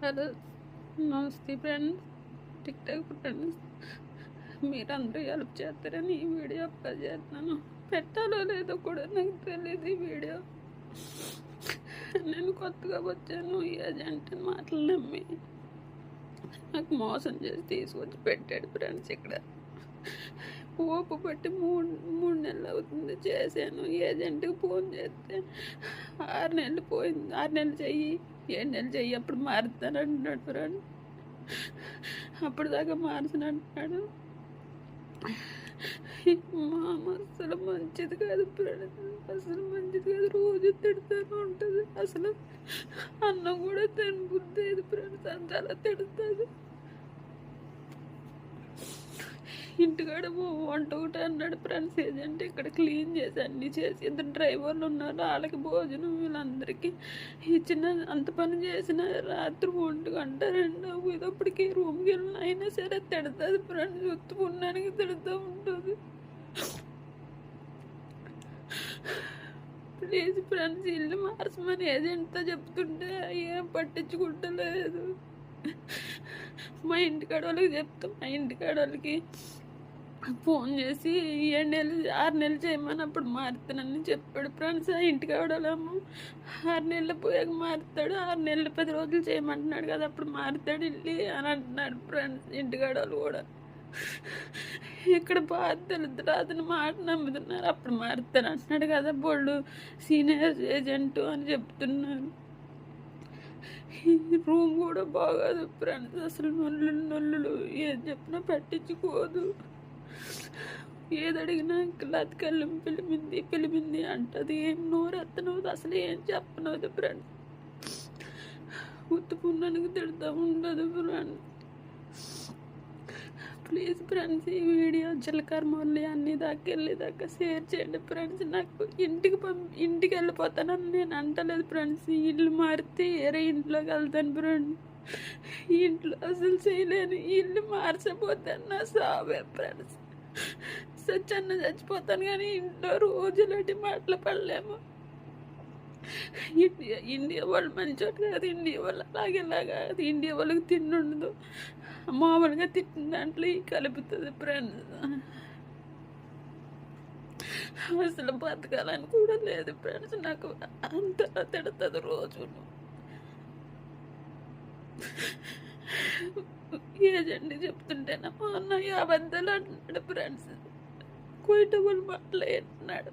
Hello, నమస్తే friends, tick talk friends. మీరందరూ help చేస్తారని ఈ వీడియో అప్లోడ్ చేస్తున్నాను. పెట్టాలో లేదో కూడా నాకు తెలియదు. ఈ వీడియో నేను కొత్తగా వచ్చాను. ఈ ఏజెంట్ మాటలు నమ్మి నాకు మోసం చేసి తీసుకొచ్చి పెట్టాడు ఫ్రెండ్స్. ఇక్కడ ఓపు పట్టి మూడు నెలలు అవుతుంది చేశాను. ఏజెంట్కి ఫోన్ చేస్తే 6 నెలలు పోయింది. 6 నెలలు చెయ్యి, 7 నెలలు చెయ్యి, అప్పుడు మారుతాను అంటున్నాడు ఫ్రెండ్. అప్పుడు దాకా మార్చనంటున్నాడు. మామ అసలు మంచిది కాదు ఫ్రెండ్, అసలు మంచిది కాదు. రోజు తిడతాను ఉంటుంది. అసలు అన్నం కూడా తినబుద్ధి ఫ్రెండ్స్, అంతలా తిడుతుంది. ఇంటికాడ వంట ఒకటి అన్నాడు ఫ్రెండ్స్. ఏజెంట్ ఇక్కడ క్లీన్ చేసి అన్నీ చేసి, 2 డ్రైవర్లు ఉన్నారు, వాళ్ళకి భోజనం వీళ్ళందరికీ ఇచ్చిన. అంత పని చేసిన రాత్రి 1 గంట 2 ఇదప్పటికి రూమ్కి వెళ్ళిన అయినా సరే తిడుతుంది ఫ్రెండ్స్. ఉత్తుకున్నానికి తిడుతూ ఉంటుంది. ప్లీజ్ ఫ్రెండ్స్, ఇల్లు మార్చమని ఏజెంట్తో చెప్తుంటే ఏం పట్టించుకుంటలేదు. మా ఇంటికాడ వాళ్ళకి చెప్తాం. మా ఇంటికాడ వాళ్ళకి ఫోన్ చేసి 7 నెలలు 6 నెలలు చేయమని అప్పుడు మారుతానని చెప్పాడు ఫ్రెండ్స్. ఆ ఇంటికి ఆవిడలేమో 6 నెలలు పోయాక మారుతాడు, 6 నెలలు 10 రోజులు చేయమంటున్నాడు కదా, అప్పుడు మారుతాడు ఇల్లు అని అంటున్నాడు ఫ్రెండ్స్. ఇంటికాడవాళ్ళు కూడా ఇక్కడ బాధ తెలుద్దు, అతని మాట నమ్ముతున్నారు. అప్పుడు మారుతాను అంటున్నాడు కదా, బోల్డ్ సీనియర్ ఏజెంట్ అని చెప్తున్నారు. రూమ్ కూడా బాగోదు ఫ్రెండ్స్, అసలు నొల్లులు ఏం చెప్పినా పట్టించుకోదు. ఏది అడిగినా లతకల్లం పిలిమింది అంటది. ఏం నోరెత్తనవుదు, అసలు ఏం చెప్పనవుదు ఫ్రెండ్. ఉత్తుకున్నానికి తిడుతూ ఉండదు ఫ్రెండ్. ప్లీజ్ ఫ్రెండ్స్, ఈ వీడియో జీలకర్ర మొల్లి అన్ని వెళ్ళేదాకా షేర్ చేయండి ఫ్రెండ్స్. నాకు ఇంటికి వెళ్ళిపోతానని నేను అంటలేదు ఫ్రెండ్స్. ఇల్లు మారితే వేరే ఇంట్లోకి వెళ్తాను ఫ్రెండ్. ఇంట్లో అసలు చేయలేను. ఇల్లు మార్చపోతే నా సావే ఫ్రెండ్స్. చచ్చిపోతాను కానీ ఇంట్లో రోజులటి మాటలు పడలేము. ఇండియా వాళ్ళు మంచోటి కాదు. ఇండియా వాళ్ళు అలాగేలాగా అది ఇండియా వాళ్ళకి తిండుండదు. మామూలుగా తిట్టిన దాంట్లో కలుపుతుంది ఫ్రెండ్స్. అసలు బతకాలని కూడా లేదు ఫ్రెండ్స్. నాకు అంతలా తిడుతుంది రోజును. ఏజెంట్ చెప్తుంటేనా మా అన్నయ్య అబద్ధాలు అంటున్నాడు ఫ్రెండ్స్. కొయిటబుల్ మాట్లాడుతున్నాడు.